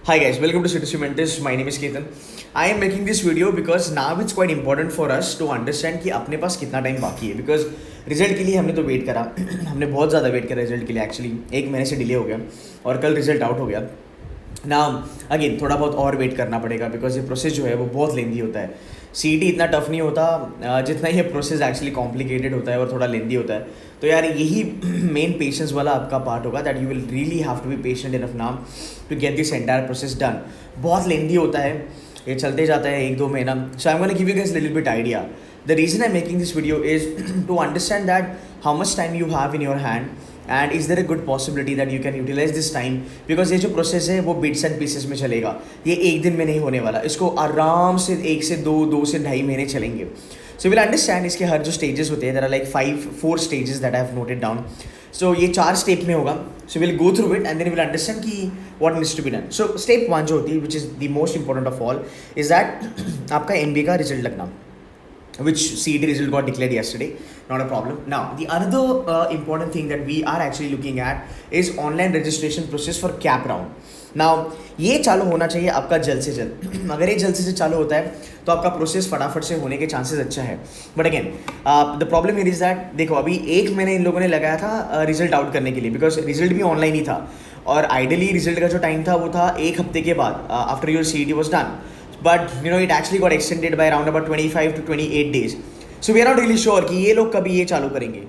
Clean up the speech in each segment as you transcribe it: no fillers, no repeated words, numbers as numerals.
Hi guys, welcome to Citizen Mentors. My name is Ketan. I am making this video because now it's quite important for us to understand कि अपने पास कितना time बाकी है. Because result के लिए हमने तो वेट करा हमने बहुत ज़्यादा वेट करा रिजल्ट के लिए. एक्चुअली 1 महीने से डिले हो गया और कल रिजल्ट आउट हो गया. नाउ अगेन थोड़ा बहुत और वेट करना पड़ेगा बिकॉज ये प्रोसेस जो है वो बहुत लेंदी होता है. CET इतना टफ नहीं होता जितना ये प्रोसेस एक्चुअली कॉम्प्लिकेटेड होता है और थोड़ा लेंदी होता है. तो यार यही मेन पेशेंस वाला आपका पार्ट होगा that you will really have to be patient enough now to get this entire process done. बहुत लेंदी होता है, ये चलते जाता है 1-2 महीना. So I am gonna give you guys little bit idea. The reason I am making this video is to understand that how much time you have in your hand and is there a good possibility that you can utilize this time. Because ये जो process है वो bits and pieces में चलेगा. ये एक दिन में नहीं होने वाला. इसको आराम से 1 से 2 से 2.5 महीने चलेंगे. सो विल अंडरस्टैंड इसके हर जो स्टेजेस होते हैं. There are like 4 stages that I have noted down. So ये 4 स्टेप में होगा. So will go through it and then will understand कि what needs to be done. So step 1 जो होती है which is the most important of all is that आपका MBA का result लगना, which CET result got declared yesterday. Not a problem. Now, the another important thing that we are actually looking at is online registration process for CAP round. Now, ये चालू होना चाहिए आपका जल्द से जल्द. अगर ये जल्द से चालू होता है तो आपका प्रोसेस फटाफट से होने के चांसेस अच्छा है. But again the problem here is that देखो अभी 1 महीने इन लोगों ने लगाया था रिजल्ट आउट करने के लिए बिकॉज रिजल्ट भी ऑनलाइन ही था. और आइडियली रिजल्ट का जो टाइम था वो था 1 हफ्ते के बाद after your CET was done. But you know it actually got extended by around about 25 to 28 days. So we are not really sure कि ये लोग कभी ये चालू करेंगे.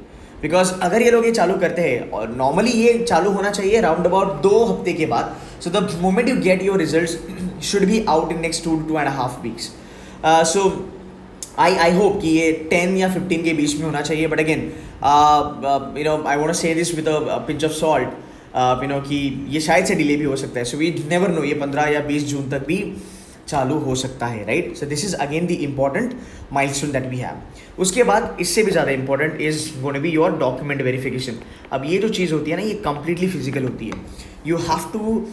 Because अगर ये लोग ये चालू करते हैं और नॉर्मली ये चालू होना चाहिए राउंड अबाउट 2 हफ्ते के बाद. So the moment you get your results should be out in next 2 to 2.5 weeks. So I hope कि ये 10 या 15 के बीच में होना चाहिए. But again you know I want to say this with a pinch of salt. You know कि ये शायद से डिले भी हो सकता है. So we never know. ये 15 या 20 जून तक भी चालू हो सकता है. Right. So this is again the important milestone that we have. उसके बाद इससे भी ज़्यादा important is going to be your document verification. अब ये जो चीज़ होती है ना ये कंप्लीटली फिजिकल होती है. You have to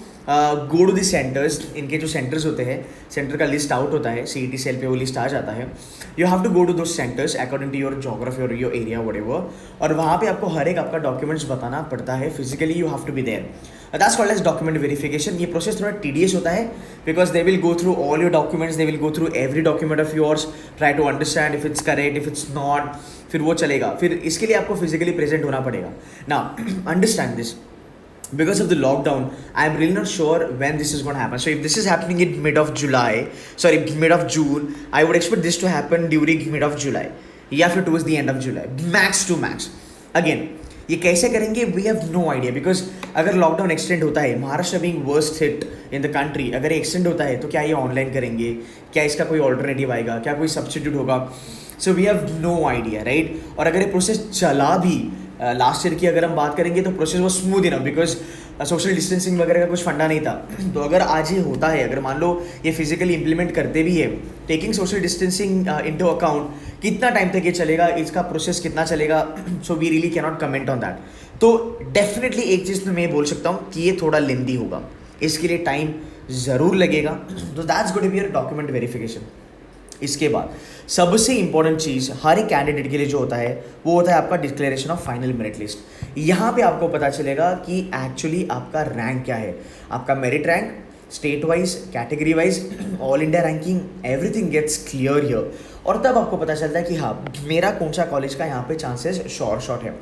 go to the centres. इनके जो सेंटर्स होते हैं सेंटर का लिस्ट आउट होता है CET सेल पे वो लिस्ट आ जाता है. You have to go to those centres according to your geography और योर एरिया व्हाटएवर. और वहाँ पे आपको हर एक आपका डॉक्यूमेंट्स बताना पड़ता है. Physically you have to be there. That's called as document verification. ये प्रोसेस थोड़ा tedious होता है because they will go through all your documents, they will go through every document of yours, try to understand if it's correct, if it's not. फिर वो चलेगा. फिर इसके लिए आपको physically present होना पड़ेगा. Now understand this. Because of the lockdown, I'm really not sure when this is going to happen. So if this is happening in mid of June, I would expect this to happen during mid of July. या फिर towards the end of July, max to max. Again, ये कैसे करेंगे we have no idea. Because अगर lockdown extend होता है, Maharashtra being worst hit in the country, अगर ये एक्सटेंड होता है तो क्या ये ऑनलाइन करेंगे, क्या इसका कोई ऑल्टरनेटिव आएगा, क्या कोई सब्सटीट्यूट होगा. So we have no idea. Right. और अगर ये प्रोसेस चला भी लास्ट ईयर की अगर हम बात करेंगे तो प्रोसेस वो smooth enough because social distancing वगैरह का कुछ फंडा नहीं था. तो अगर आज ये होता है, अगर मान लो ये फिजिकली इंप्लीमेंट करते भी है, taking social distancing into account, कितना टाइम तक ये चलेगा, इसका प्रोसेस कितना चलेगा, so we really can not comment on that. तो डेफिनेटली एक चीज़ तो मैं बोल सकता हूँ कि ये थोड़ा लेंदी होगा. इसके लिए टाइम ज़रूर लगेगा. तो that's going to be your document verification. इसके बाद सबसे इंपॉर्टेंट चीज़ हर एक कैंडिडेट के लिए जो होता है वो होता है आपका declaration of final merit list. यहाँ पे आपको पता चलेगा कि एक्चुअली आपका रैंक क्या है. आपका merit rank state wise, category wise, all India ranking, everything gets clear here. और तब आपको पता चलता है कि हाँ मेरा कौन सा कॉलेज का यहाँ पे चांसेस शॉर्ट है.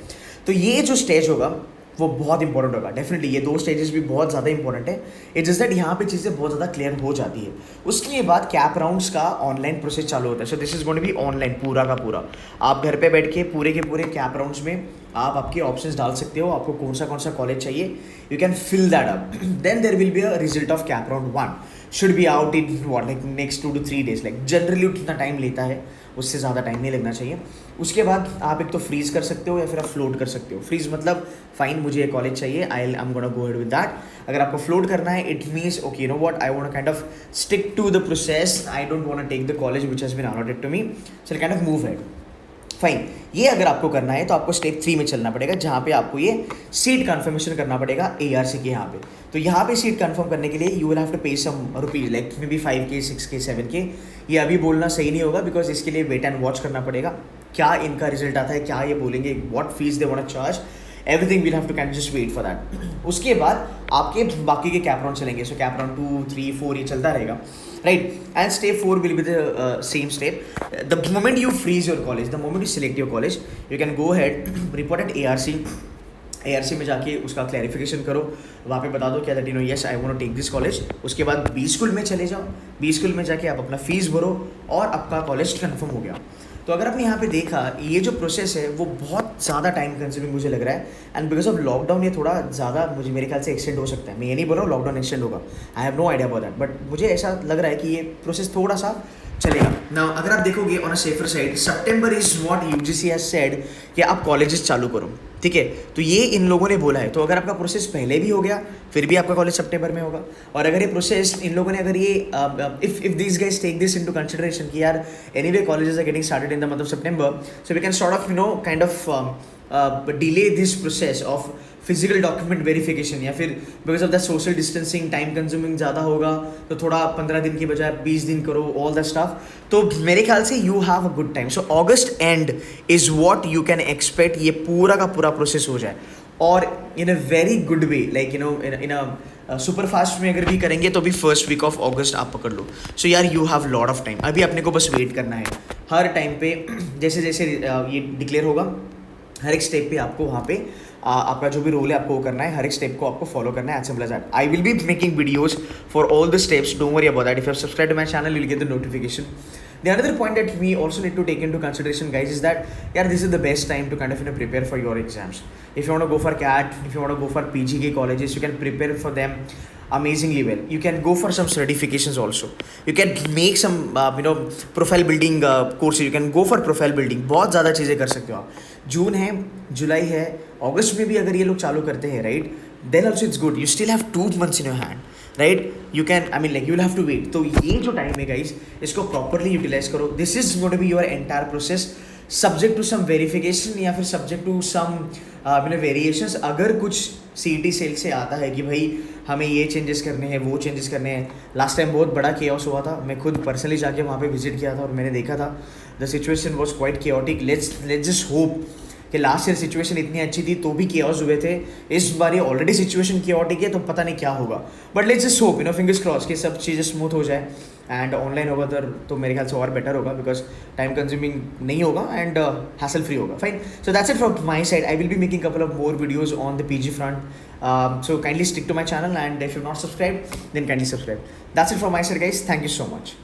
तो ये जो स्टेज होगा वो बहुत इंपॉर्टेंट होगा. डेफिनेटली ये 2 स्टेजेस भी बहुत ज़्यादा इंपॉर्टेंट है. इट्स जस्ट दैट यहाँ पे चीज़ें बहुत ज़्यादा क्लियर हो जाती है. उसके बाद कैप राउंड्स का ऑनलाइन प्रोसेस चालू होता है. So this is going to be online पूरा का पूरा. आप घर पे बैठ के पूरे के पूरे कैप राउंड्स में आप आपके ऑप्शंस डाल सकते हो. आपको कौन सा कॉलेज चाहिए, you can fill that up. Then there will be a result of CAP round 1 should be out in what like next 2 to 3 days. Like generally कितना टाइम लेता है उससे ज़्यादा टाइम नहीं लगना चाहिए. उसके बाद आप एक तो फ्रीज़ कर सकते हो या फिर आप फ्लोट कर सकते हो. फ्रीज़ मतलब फाइन मुझे ये कॉलेज चाहिए, I am gonna go ahead with that. अगर आपको फ्लोट करना है it means okay you know what I want kind of stick to the process, I don't want to take the college which has been allotted to me, so kind of move head. Fine. ये अगर आपको करना है तो आपको step 3 में चलना पड़ेगा जहाँ पे आपको ये सीट कन्फर्मेशन करना पड़ेगा ARC के यहाँ पे. तो यहाँ पे सीट कंफर्म करने के लिए you will have to pay some rupees like maybe 5K 6K 7K. ये अभी बोलना सही नहीं होगा बिकॉज इसके लिए वेट एंड वॉच करना पड़ेगा क्या इनका रिजल्ट आता है, क्या ये बोलेंगे, what fees they want to charge. Everything will have to can just wait for that. उसके बाद आपके बाकी के कैप राउंड चलेंगे. सो कैप राउंड 2, 3, 4 ये चलता रहेगा, right? And step 4 will be the same step. The moment you freeze your college, the moment you select your college, you can go ahead, report at ARC में जाके उसका clarification करो. वहाँ पे बता दो क्या that yes I want to take this college. उसके बाद बी स्कूल में चले जाओ. बी स्कूल में जाके आप अपना फीस भरो और आपका कॉलेज कंफर्म हो गया. तो अगर आपने यहाँ पे देखा, ये जो प्रोसेस है वो बहुत ज़्यादा टाइम कंज्यूमिंग मुझे लग रहा है. एंड बिकॉज ऑफ लॉकडाउन ये थोड़ा ज़्यादा मुझे मेरे ख्याल से एक्सटेंड हो सकता है. मैं ये नहीं बोल रहा हूँ लॉकडाउन एक्सटेंड होगा, I have no idea about that, but मुझे ऐसा लग रहा है कि ये प्रोसेस थोड़ा सा चलेगा. नाउ अगर आप देखोगे on a safer side, September is what UGC has said कि आप कॉलेजेस चालू करो. ठीक है, तो ये इन लोगों ने बोला है. तो अगर आपका प्रोसेस पहले भी हो गया फिर भी आपका कॉलेज सितंबर में होगा. और अगर ये प्रोसेस इन लोगों ने अगर ये if this guys take this into consideration कि यार anyway colleges are getting started in the month of सितंबर, so we can sort of kind of delay this process of physical document verification. या फिर because of the social distancing time consuming ज़्यादा होगा तो थोड़ा 15 दिन की बजाय 20 दिन करो, ऑल द स्टफ. तो मेरे ख्याल से you have a good time. So August end is what you can expect ये पूरा का पूरा प्रोसेस हो जाए. और in a very good way, like in a super fast में अगर भी करेंगे तो भी फर्स्ट वीक ऑफ अगस्त आप पकड़ लो. सो यार you have lot of time. अभी अपने को बस वेट करना है. हर टाइम पे जैसे जैसे ये डिक्लेयर होगा, हर एक स्टेप पे आपको वहाँ पे आपका जो भी रोल है आपको वो करना है. हर एक स्टेप को आपको फॉलो करना है. As simple as that. I will be making videos for all the steps. Don't worry about that. If you have subscribe to my channel you will get the notification. The another point that we also need to take into consideration, guys, is that this is the best time to kind of prepare for your exams. If you want to go for CAT, if you want to go for PGK colleges, you can prepare for them amazingly well. You can go for some certifications also. You can make some profile building courses. You can go for profile building. बहुत ज़्यादा चीज़ें कर सकते हो आप. जून है, जुलाई है, अगस्त में भी अगर ये लोग चालू करते हैं, right, then also it's good. You still have 2 months in your hand. Right, you can you will have to wait. तो ये जो टाइम है गाइज, इसको प्रॉपरली यूटिलाइज करो. This is going to be your entire process, subject to some verification या फिर subject to some variations. अगर कुछ CET सेल से आता है कि भाई हमें ये चेंजेस करने हैं, वो चेंजेस करने हैं. लास्ट टाइम बहुत बड़ा केओस हुआ था. मैं खुद पर्सनली जाके वहाँ पे विजिट किया था और मैंने देखा था the situation was quite chaotic. Let's just hope कि लास्ट ईयर सिचुएशन इतनी अच्छी थी तो भी केओस हुए थे. इस बार ये ऑलरेडी सिचुएशन केओटिक है तो पता नहीं क्या होगा. But let's just hope, fingers cross कि सब चीज़ें स्मूथ हो जाए. एंड ऑनलाइन होगा तो मेरे ख्याल से और बेटर होगा बिकॉज टाइम कंज्यूमिंग नहीं होगा एंड हैसल फ्री होगा. Fine. So that's it from my side. I will be making couple of more videos on the PG front. So kindly stick to my channel, and if you've not subscribed then kindly subscribe. That's it from my side, guys. Thank you so much.